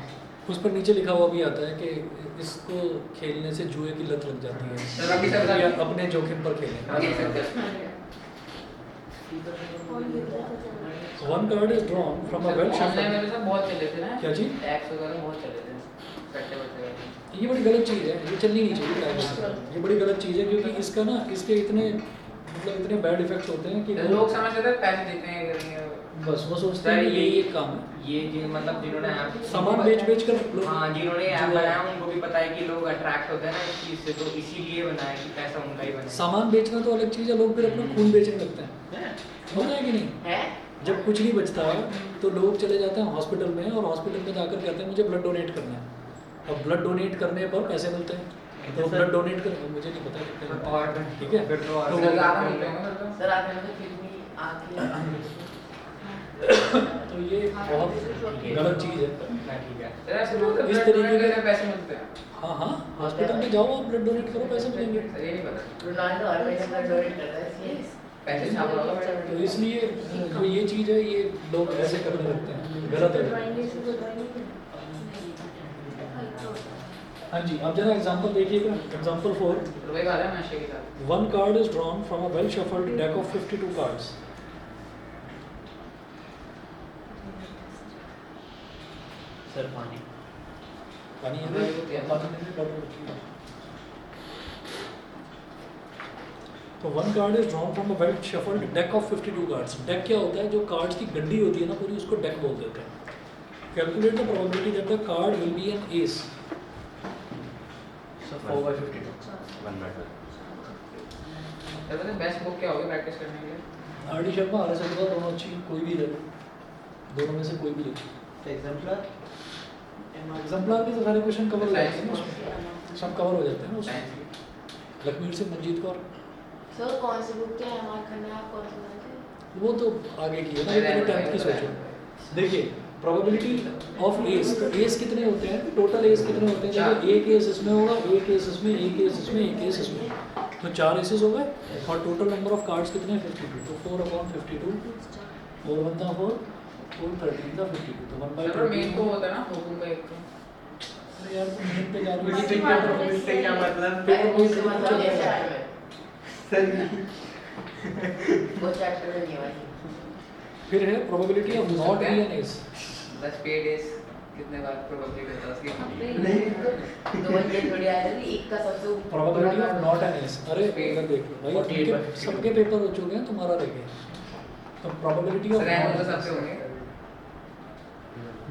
उस पर नीचे लिखा हुआ भी आता है कि इसको खेलने से जुए की लत लग जाती है, सर अभी सर या अपने जोखिम पर खेलें। आगे sir One card is drawn from a well online shuffled। में भी सब बहुत चले थे ना, क्या चीज? टैक्स वगैरह बहुत चले थे, सट्टे वट्टे। ये बड़ी गलत चीज़ है, ये चलनी नहीं चाहिए प्राइवेसी। ये बड़ी गलत चीज़ है क्योंकि इसका ना इसके इतने मतलब इतने बैड इफेक्ट्स होते हैं कि लोग समझ लेते हैं पैसे जीतने हैं करेंगे। बस वो सोचते हैं कि यही एक काम है। ये मतलब जिन्होंने ऐप सामान बेच कर लोग हाँ जिन्होंने ऐप बनाया उनको भी पता है कि लोग अट्रैक्ट होते हैं ना इस चीज़ से, तो इसीलिए बनाया कि पैसा उनका ही बने। सामान बेचना तो अलग चीज़ है, लोग फिर अपना खून बेचने लगते हैं, होता है कि नहीं? है जब कुछ नहीं बचता तो लोग चले जाते हैं हॉस्पिटल में और हॉस्पिटल में जाकर कहते हैं मुझे ब्लड डोनेट करना है। अब ब्लड डोनेट करने पर पैसे मिलते हैं, तो ब्लड डोनेट कर मुझे नहीं पता कितने मिलते हैं। और ठीक है, फिर तो और तो सर ज़्यादा मिलते होंगे फिर तो। सर आपने मुझे फिर भी आके तो ये बहुत गलत चीज़ है। ठीक है। सर ऐसे लोग इस ब्लड तरीके डोनेट के- करने पैसे मिलते हैं। हाँ हाँ, हॉस्पिटल में जाओ आप ब्लड डोनेट करो, पैसे मिलेंगे। सर ये नहीं पता। रोनाल्डो हर महीने ब्लड डोनेट करता है इसलिए पैसे छाप रहा होगा तो इसलिए जो ये चीज़ है ये लोग ऐसे करने लगते हैं, गलत है। ड्राइंग से तो ड्राइंग हाँ जी, आप जरा एग्जांपल देखिएगा, एग्जांपल 4। रुपए का है नशे के साथ। One card is drawn from a well shuffled deck of 52 cards. Sir पानी पानी है हमारे को क्या? पानी में बॉटल रखी है। तो one card is drawn from a well shuffled deck of 52 cards. Deck क्या होता है? जो कार्ड्स की गड्डी होती है ना पूरी, उसको डेक बोल देते हैं। Calculate the probability that the card will be an ace. Sir 4/52 sir पता है बेस्ट बुक क्या होगी प्रैक्टिस करने के लिए? आर.डी. शर्मा, आर.एस. अग्रवाल, दोनों अच्छी, कोई भी ले लो, दोनों में से कोई भी ले लो। एग्जाम्पलर एग्जाम्पलर के तो सारे क्वेश्चन कवर हो जाते हैं ना उसमें, साइंस सब कवर हो जाते हैं ना उसमें। साइंस की। लखमीर सिंह, मंजीत कौर, सर कौन सी बुक क्या हमारे करना है, आप कौन सी बनाते वो तो आगे की है ना, ये पहले 10th की सोचो। देखिए प्रोबेबिलिटी ऑफ एस, तो एस कितने होते हैं, टोटल एस कितने होते हैं? देखो एक एस इसमें होगा, एक एस इसमें, एक एस इसमें, एक एस इसमें, तो 4 एसेस हो गए। और टोटल नंबर ऑफ कार्ड्स कितने हैं? 52। तो 4/52, 4 1 4, 4 13 52, तो 1/32। सर मेन को होता है ना हुकुम का एक। अरे यार तुम मेन पे जा रहे हो, इससे इससे क्या क्या मतलब इससे क्या मतलब पेपर कोई से मतलब ये चल चैप्टर में, सर वो चैप्टर में नहीं है भाई। फिर है probability of not be an ace. 10 paid days कितने बार प्रोबेबिलिटी होता है उसकी? नहीं तो वही ये थोड़ी आ रही थी, एक का सबसे ऊपर probability of not an S. अरे इधर देख लो भाई, 48/52 सबके पेपर हो चुके हैं, तुम्हारा रह गया। तो प्रोबेबिलिटी ऑफ रैंक तो सबसे होंगे।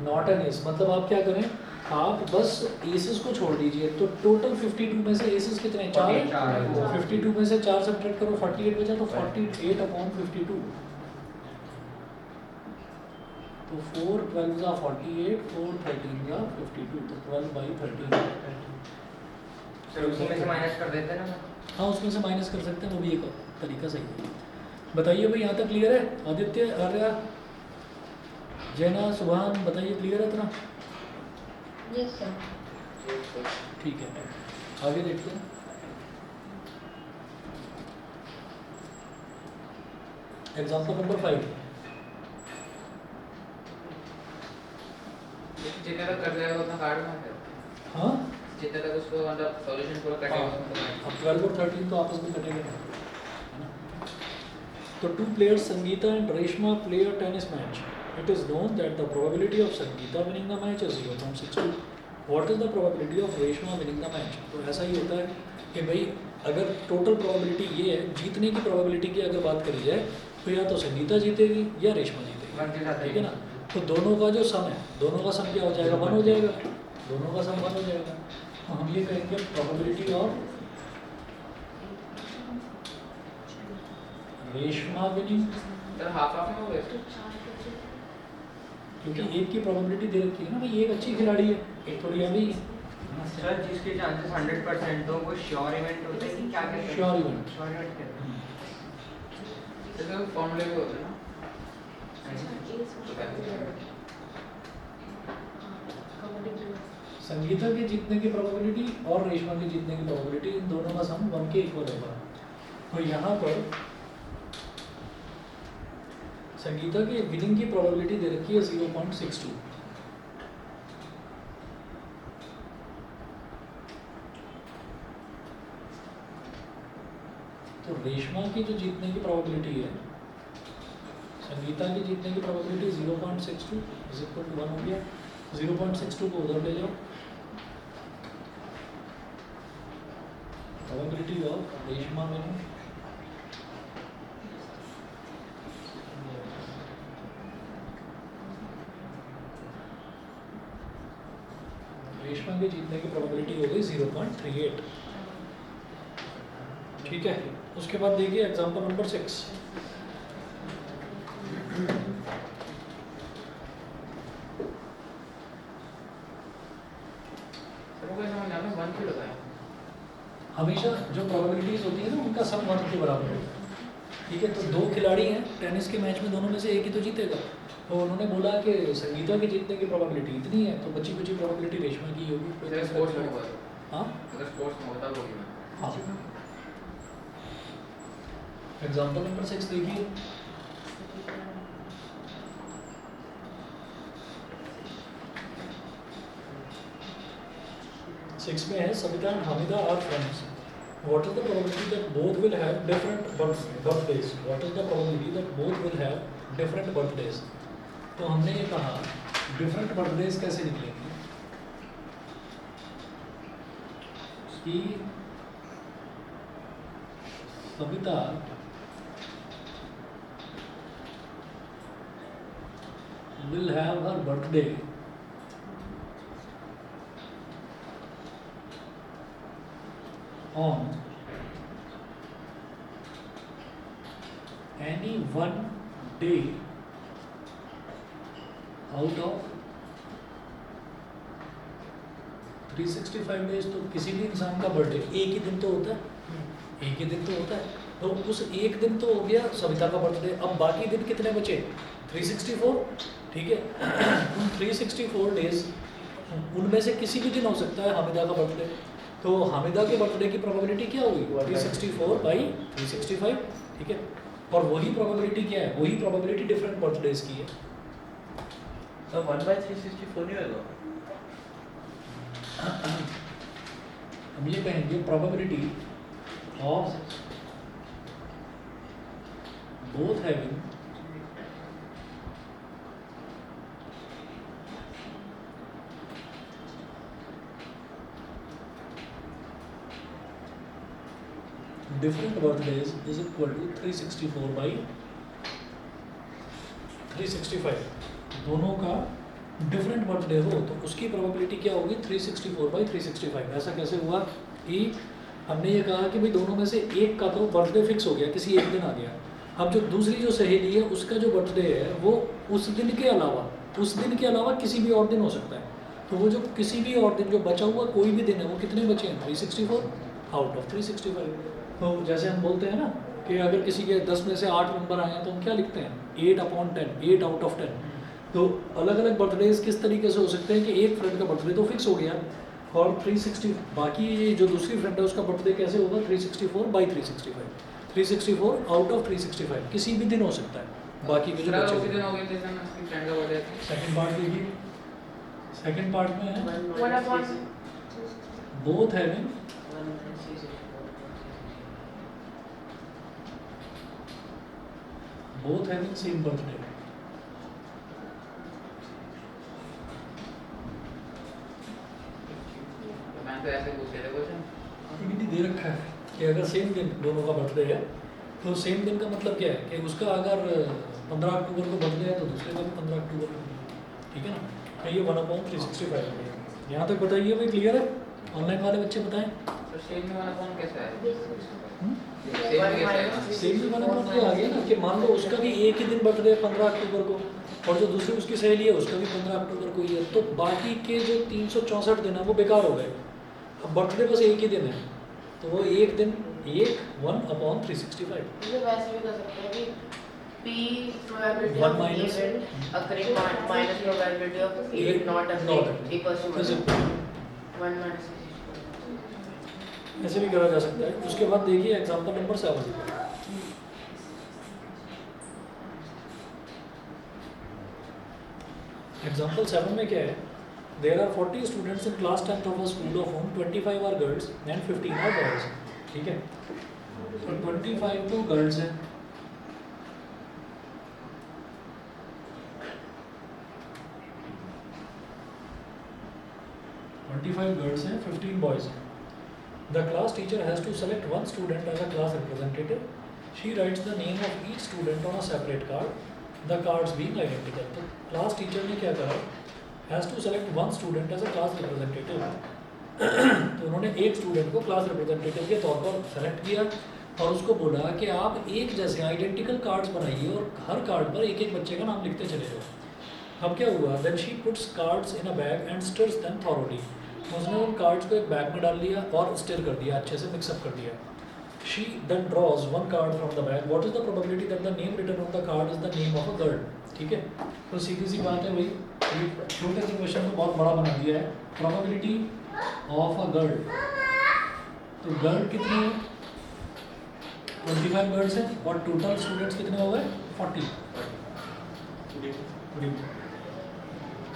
नॉट एन एस मतलब आप क्या करें, आप बस एसेस को छोड़ दीजिए। तो टोटल 52 में से एसेस कितने हैं? 4 चार। 52 में से 4 सब्ट्रैक्ट करो, 48 बचा, तो 48/52। तो 4 12 जा 48, 4 13 जा 52, तो 12/13। सर उसमें से माइनस कर देते हैं ना। हाँ उसमें से माइनस कर सकते हैं, वो भी एक तरीका सही है। बताइए भाई, यहाँ तक क्लियर है? आदित्य, आर्या, जैना, सुभान, बताइए क्लियर है इतना? Yes sir. ठीक है, आगे देखते हैं। Example number 5। जितने तक कर जाएगा उतना कार्ड में है। हाँ, जितने तक उसको मतलब सॉल्यूशन पूरा कटेगा उसमें तो अब 12 और 13 तो आपस में कटेंगे ना, है ना? तो 2 players Sangeeta and Reshma play a tennis match. It is known that the probability of Sangeeta winning the match is 0.62. What is the probability of Reshma winning the match? तो ऐसा ही होता है कि भाई अगर टोटल प्रोबेबिलिटी ये है, जीतने की प्रोबेबिलिटी की अगर बात करी जाए तो या तो संगीता जीतेगी या रेशमा जीतेगी, ठीक है ना? तो दोनों का जो सम है, दोनों का सम क्या हो जाएगा? 1 हो जाएगा, दोनों का सम 1 हो जाएगा। तो हम ये कहेंगे probability of Reshma winning, sir half half में हो गए। क्योंकि एक की प्रोबेबिलिटी दे रखी है ना भाई, एक अच्छी खिलाड़ी है, एक थोड़ी अभी सर जिसके चांसेस 100% हो वो श्योर इवेंट होता है कि क्या कहते हैं? Sure event. श्योर इवेंट कहते हैं। जैसे फॉर्मूले भी होते हैं ना। संगीता के जीतने की प्रोबेबिलिटी और रेशमा के जीतने की प्रोबेबिलिटी, इन दोनों का सम 1 के इक्वल होगा। तो यहाँ पर संगीता की विनिंग की प्रोबेबिलिटी दे रखी है 0.62। तो रेशमा की जो जीतने की प्रोबेबिलिटी है, संगीता की जीतने की प्रोबेबिलिटी 0.62 इज इक्वल टू 1 हो गया। 0.62 को उधर ले जाओ, probability of Reshma winning. Reshma के जीतने की प्रोबेबिलिटी हो गई 0.38. ठीक है, उसके बाद देखिए एग्जांपल नंबर 6. सबको समझ आ रहा है 1 क्यों लगाया हमेशा जो प्रोबेबिलिटीज होती है ना उनका सम 1 के बराबर होता है. ठीक है, तो दो खिलाड़ी हैं टेनिस के मैच में, दोनों में से एक ही तो जीतेगा. तो उन्होंने बोला कि संगीता के जीतने की प्रोबेबिलिटी इतनी है, तो बची कुची प्रोबेबिलिटी रेशमा की होगी. अगर स्पोर्ट्स में होगा हाँ अगर स्पोर्ट्स में होता होगी मैं हाँ. एग्जाम्पल नंबर 6 देखिए. सिक्स में है Savita and Hamida are friends. What is the probability that both will have different birthdays? What is the probability that both will have different birthdays? तो हमने ये कहा different birthdays कैसे निकलेंगे कि Savita will have her birthday on any one day out of 365 days. तो किसी भी इंसान का बर्थडे एक ही दिन तो होता है, एक ही दिन तो होता है. तो उस एक दिन तो हो गया सविता का बर्थडे. अब बाकी दिन कितने बचे? 364. ठीक है, उन 364 डेज उनमें से किसी भी दिन हो सकता है हामिदा का बर्थडे. तो हामिदा के बर्थडे की प्रोबेबिलिटी क्या होगी? 364/365. ठीक है, और वही प्रोबेबिलिटी क्या है? वही प्रोबेबिलिटी डिफरेंट बर्थडेज की है. तो 1/364 नहीं होगा. हम ये कहेंगे probability of both having different birthdays is equal to 364/365. दोनों का डिफरेंट बर्थडे हो तो उसकी प्रोबेबिलिटी क्या होगी? 364/365. ऐसा कैसे हुआ कि हमने ये कहा कि भाई दोनों में से एक का तो बर्थडे फिक्स हो गया, किसी एक दिन आ गया. अब जो दूसरी जो सहेली है उसका जो बर्थडे है वो उस दिन के अलावा किसी भी और दिन हो सकता है. तो वो जो किसी भी और दिन जो बचा हुआ कोई भी दिन है वो कितने बचे हैं? 364 आउट ऑफ 365. तो जैसे हम बोलते हैं ना कि अगर किसी के 10 में से 8 नंबर आए हैं तो हम क्या लिखते हैं? 8/10, 8 आउट ऑफ 10. तो अलग अलग बर्थडेज किस तरीके से हो सकते हैं कि एक फ्रेंड का बर्थडे तो फिक्स हो गया और 360 बाकी जो दूसरी फ्रेंड है उसका बर्थडे कैसे होगा? 364/365. 364 आउट ऑफ 365 किसी भी दिन हो सकता है. बाकी के जो दूसरा बचे उसी हुए दिन हो गया जिस दिन उसकी फ्रेंड का बर्थडे था. सेकंड पार्ट देखिए. सेकंड पार्ट में है 1/365. Both having same birthday. तो मैं तो ऐसे पूछ रहा था क्वेश्चन एक्टिविटी दे रखा है कि अगर सेम दिन दोनों का बर्थडे है तो सेम दिन का मतलब क्या है कि उसका अगर 15 अक्टूबर को बर्थडे है तो दूसरे का भी 15 अक्टूबर को. ठीक है ना. तो ये 1/365 है. यहाँ तक बताइए भाई, क्लियर है? ऑनलाइन वाले बच्चे बताएं. तो सेम में वाला कौन कैसा है? हम्म? सेम में कैसा है? सेम भी 1/3 आ गया ना कि मान लो उसका भी एक ही दिन बर्थडे है 15 अक्टूबर को और जो दूसरी उसकी सहेली है उसका भी 15 अक्टूबर को ही है. तो बाकी के जो 364 दिन है वो बेकार हो गए. अब बर्थडे बस एक ही दिन है तो वो एक दिन 1/365. ये वैसे भी कर सकते हैं कि P probability One of minus- event occurring minus probability of event not occurring equals to 1. ऐसे 1 minus ऐसे भी करा जा सकता है. उसके बाद देखिए एग्जांपल नंबर 7. एग्जांपल 7 में क्या है? There are 40 students in class 10th of a school of whom 25 are girls and 15 are boys. ठीक है, तो 25 तो गर्ल्स हैं. गर्ल्स हैं, 15 बॉयज हैं. The class teacher has to select one student as a class representative. She writes the name of each student on a separate card, the cards being identical. तो class teacher ने क्या करा? Has to select one student as a class representative. तो उन्होंने एक student को class representative के तौर पर सेलेक्ट किया और उसको बोला कि आप एक जैसे आइडेंटिकल कार्ड्स बनाइए और हर कार्ड पर एक एक बच्चे का नाम लिखते चले जाओ। अब क्या हुआ? Then she puts cards in a bag and stirs them thoroughly. उसने उन कार्ड्स को एक बैग में डाल लिया और स्टिर कर दिया, अच्छे से मिक्सअप कर दिया। She then draws one card from the bag. What is the probability that the name written on the card is the name of a girl? ठीक है, तो सीधी सी बात है भाई, छोटे से क्वेश्चन को बहुत बड़ा बना दिया है। प्रोबेबिलिटी ऑफ अ गर्ल, तो गर्ल कितनी है? 25 गर्ल्स हैं और टोटल स्टूडेंट्स कितने हो गए? 40।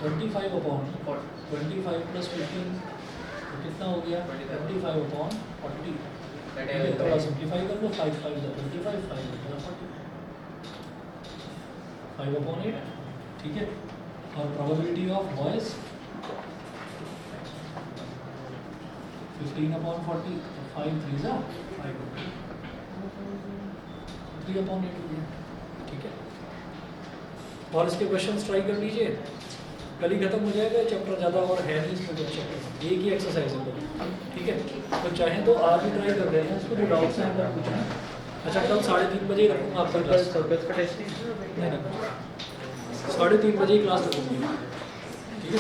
25 अपॉन 25 प्लस 15 तो कितना हो गया? 25 अपॉन 40। थोड़ा सिंप्लीफाई कर लो, 5 5 25, 5 40, 5 अपॉन 8। ठीक है, और प्रोबेबिलिटी ऑफ बॉयज़ 15 अपॉन 40, 5 3 जा 5 3 अपॉन 8 हो गया। ठीक है, और इसके क्वेश्चंस ट्राई कर लीजिए, कल ही खत्म हो जाएगा चैप्टर, ज़्यादा और है नहीं इसमें कुछ चैप्टर, एक ही एक्सरसाइज है तो। ठीक है, तो चाहें तो आज भी ट्राई कर रहे हैं, इसको जो डाउट्स हैं अगर पूछना। अच्छा, कल 3:30 बजे रखूँगा आपका क्लास। सर्कस का टेस्ट नहीं नहीं, 3:30 बजे ही क्लास रखूँगी। ठीक है,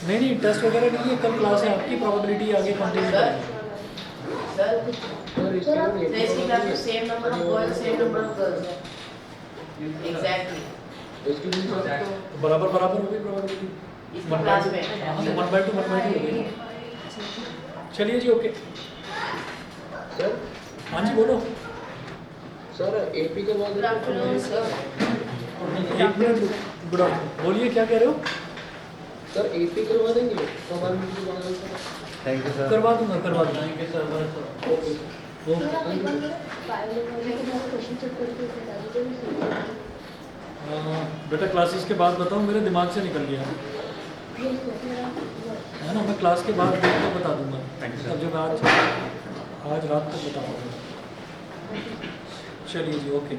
नहीं टेस्ट वगैरह नहीं है, कल क्लास है आपकी, प्रोबेबिलिटी आगे कंटिन्यू करेंगे। सर इसकी क्लास में same number of boys same number of girls है। एग्जैक्टली बराबर बराबर होगी प्रोबेबिलिटी इस क्लास में। हाँ, 1/2 हो गई। चलिए जी, ओके। सर हाँ जी बोलो। सर एपी के बाद good afternoon sir. 1 minute, good afternoon, बोलिए क्या कह रहे हो? सर एपी करवा देंगे हमारे मीटिंग बना देंगे। Thank you sir. करवा दूंगा करवा दूंगा। Thank you sir. Okay sir आप एक बार फाइल वाले के बाद क्वेश्चन चेक करके बता दीजिए। बेटा क्लासेस के बाद बताऊँ, मेरे दिमाग से निकल गया है ना, मैं क्लास के बाद देख कर बता दूंगा। तब जब आज रात तक बता पाऊँगा। चलिए जी, ओके।